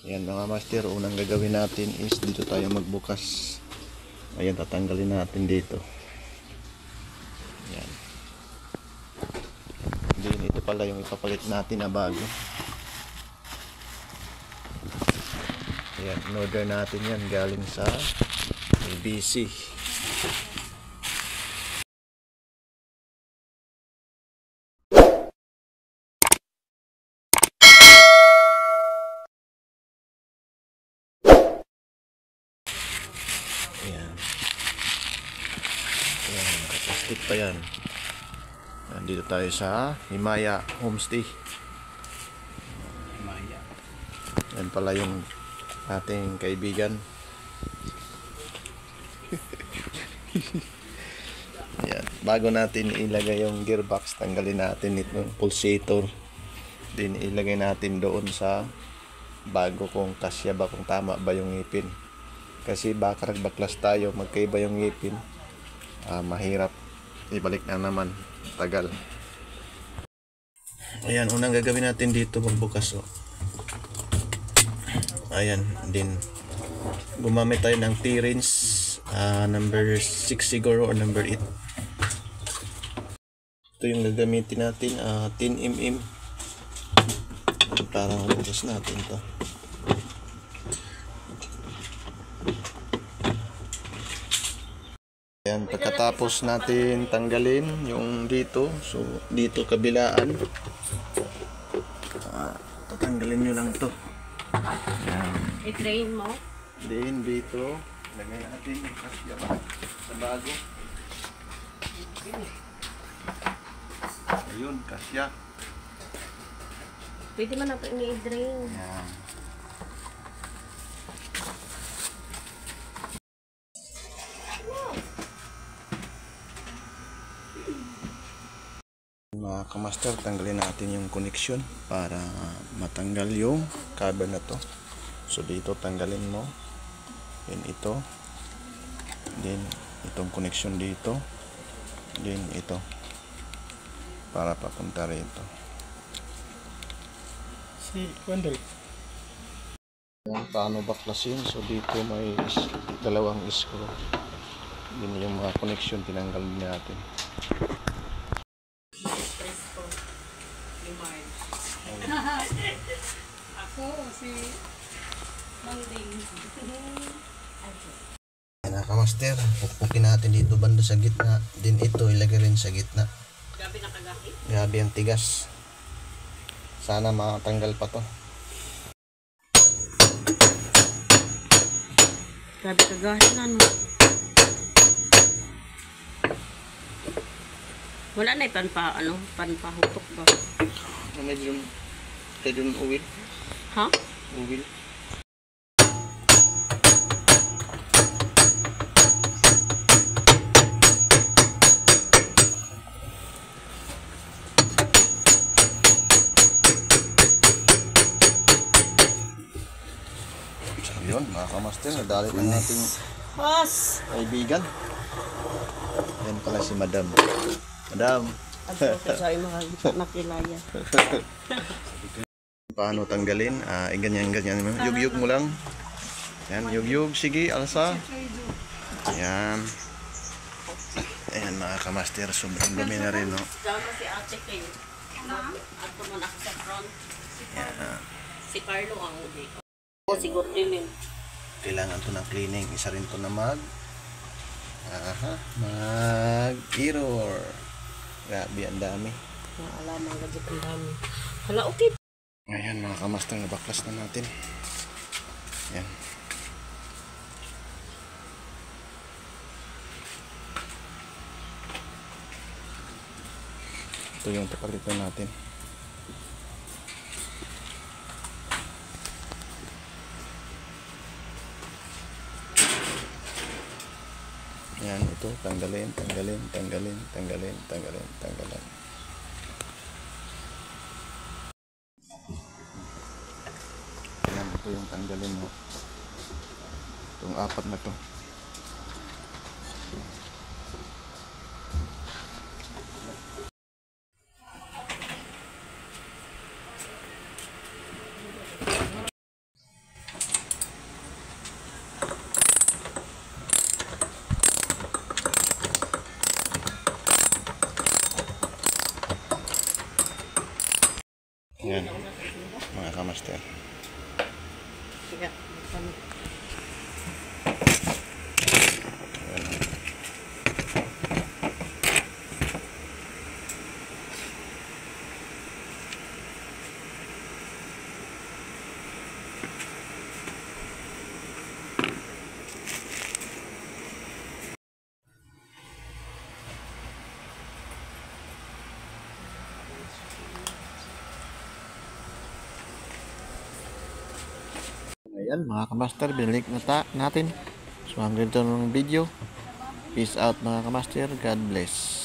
Ayan mga master, unang gagawin natin is dito tayo magbukas. Ayan, tatanggalin natin dito. Ayan. Then ito pala yung ipapalit natin na bago. Ayan, in-order natin yan galing sa LBC. Ayan. Ayan, nakaplastic pa yan. Nandito tayo sa Himaya Homestay. Himaya. Yan pala yung ating kaibigan. Ayan. Bago natin ilagay yung gearbox, tanggalin natin itong pulsator. Then ilagay natin doon sa bago kung kasya ba, kung tama ba yung ngipin. Kasi baka nagbaklas tayo, magkaiba yung ngipin, mahirap. Ibalik na naman, tagal. Ayan, unang gagawin natin dito magbukas. Ayan, din gumamit tayo ng T-Rins number 6 siguro or number 8. Ito yung gagamitin natin, 10mm. Para mabukas natin to. Ayan, pagkatapos natin tanggalin yung dito, so dito kabilaan, tatanggalin nyo lang to. Ayan. I-drain mo. Then dito, lagay natin yung kasya sa bago. Ayun, kasya. Pwede man na ito i-drain. Ayan. Mga kamaster, tanggalin natin yung connection para matanggal yung cover na to. So dito tanggalin mo, then ito, then itong connection dito, then ito, para papunta rito. Si Wendell. Paano baklasin? So dito may dalawang screw, then yung mga connection tinanggal natin. Ako, si Manding. Ayan na kamaster, pupukin natin dito banda sa gitna, din ito ilagay rin sa gitna. Gabi na kagaki? Grabe ang tigas. Sana matanggal pa to. Gabi kagaki na no. Wala na panpahutok ba? Medyo uwil. Ha? Uwil. So yun, mga kamaster, nadali na natin Pas! kaibigan. Yan pala si Madam. Madam. Ako sa'yo makilaya. Paano tanggalin? Ganyan. Yug-yug mo lang. Yan, yug-yug. Sige, alsa. Yan. Ayan mga kamaster, sobrang dumi na rin, no? Dama si ate kayo. At mo na sa front. Yan. Si Carlo ang uli. O siguro din. Kailangan to ng cleaning. Isa rin to na mag-error. Grabe, ang dami. Naalaman ka dyan ang dami. Hala, okay. Ayan mga kamaster, nabaklas na natin. Ayan. Ito yung papalitan natin. Ayan, ito, tanggalin. Ayan, ito yung tanggalin mo. Itong apat na to. Kaya, Ayan mga kamaster, binalik na natin. So hanggang dito ng video. Peace out mga kamaster. God bless.